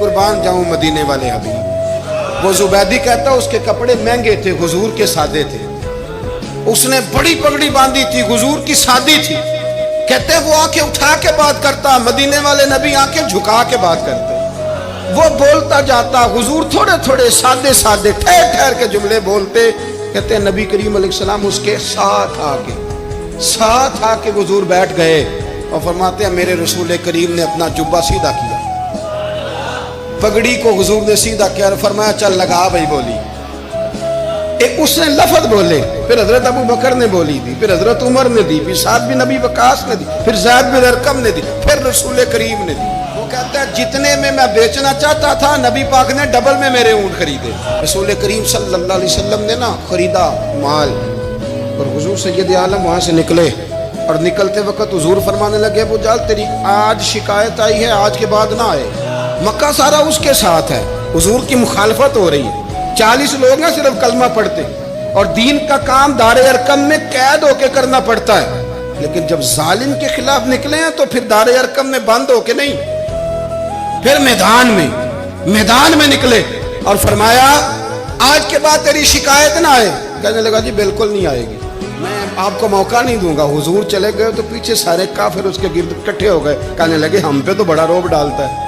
قربان جاؤں مدینے والے حبیب۔ وہ زبیدی کہتا اس کے کپڑے مہنگے تھے، حضور کے سادے تھے، اس نے بڑی پگڑی باندھی تھی، حضور کی سادی تھی۔ کہتے ہیں وہ آنکھیں اٹھا کے بات کرتا، مدینے والے نبی آنکھیں جھکا کے بات کرتے۔ وہ بولتا جاتا، حضور تھوڑے تھوڑے سادے سادے ٹھہر ٹھہر کے جملے بولتے۔ کہتے ہیں نبی کریم علیہ السلام اس کے ساتھ آ کے حضور بیٹھ گئے اور فرماتے ہیں میرے رسول کریم نے اپنا جبہ سیدھا کیا، پگڑی کو حضور نے سیدھا کیا اور فرمایا چل لگا بھائی بولی۔ ایک اس نے لفظ بولے، پھر حضرت ابو بکر نے بولی دی، پھر حضرت عمر نے دی، پھر سعد بن نبی وقاص نے دی، پھر زید بن ارقم نے دی، پھر رسول کریم نے دی۔ وہ کہتا ہے جتنے میں بیچنا چاہتا تھا نبی پاک نے ڈبل میں میرے اونٹ خریدے۔ رسول کریم صلی اللہ علیہ وسلم نے نا خریدا مال، اور حضور سید عالم وہاں سے نکلے، اور نکلتے وقت حضور فرمانے لگے ابو جہل تیری آج شکایت آئی ہے، آج کے بعد نہ آئے۔ مکہ سارا اس کے ساتھ ہے، حضور کی مخالفت ہو رہی ہے، 40 لوگ ہیں صرف کلمہ پڑھتے، اور دین کا کام دار ارقم میں قید ہو کے کرنا پڑتا ہے، لیکن جب ظالم کے خلاف نکلے ہیں تو پھر دار ارقم میں بند ہو کے نہیں، پھر میدان میں نکلے اور فرمایا آج کے بعد تیری شکایت نہ آئے۔ کہنے لگا جی بالکل نہیں آئے گی، میں آپ کو موقع نہیں دوں گا۔ حضور چلے گئے تو پیچھے سارے کافر اس کے گرد اکٹھے ہو گئے، کہنے لگے ہم پہ تو بڑا روب ڈالتا ہے،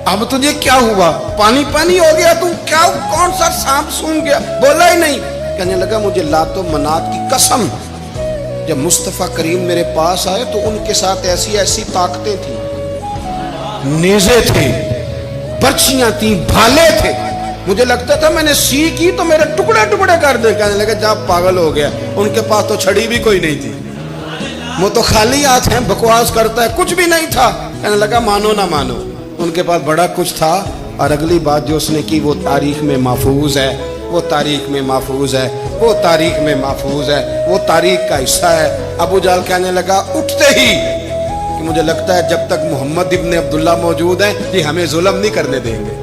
اب تجھے کیا ہوا، پانی پانی ہو گیا، تو کیا کون سا سانپ سونگ گیا، بولا ہی نہیں۔ کہنے لگا مجھے لات و منات کی قسم، جب مصطفیٰ کریم میرے پاس آئے تو ان کے ساتھ ایسی ایسی طاقتیں تھیں، نیزے تھے، برچیاں تھیں، بھالے تھے، مجھے لگتا تھا میں نے سی کی تو میرے ٹکڑے ٹکڑے کر دے۔ کہنے لگا جا پاگل ہو گیا، ان کے پاس تو چھڑی بھی کوئی نہیں تھی، وہ تو خالی ہاتھ ہیں، بکواس کرتا ہے، کچھ بھی نہیں تھا۔ کہنے لگا مانو نہ مانو، ان کے پاس بڑا کچھ تھا، اور اگلی بات جو اس نے کی وہ تاریخ میں محفوظ ہے، وہ تاریخ میں محفوظ ہے، وہ تاریخ میں محفوظ ہے، وہ تاریخ کا حصہ ہے۔ ابو جہل کہنے لگا اٹھتے ہی کہ مجھے لگتا ہے جب تک محمد ابن عبداللہ موجود ہیں یہ ہمیں ظلم نہیں کرنے دیں گے۔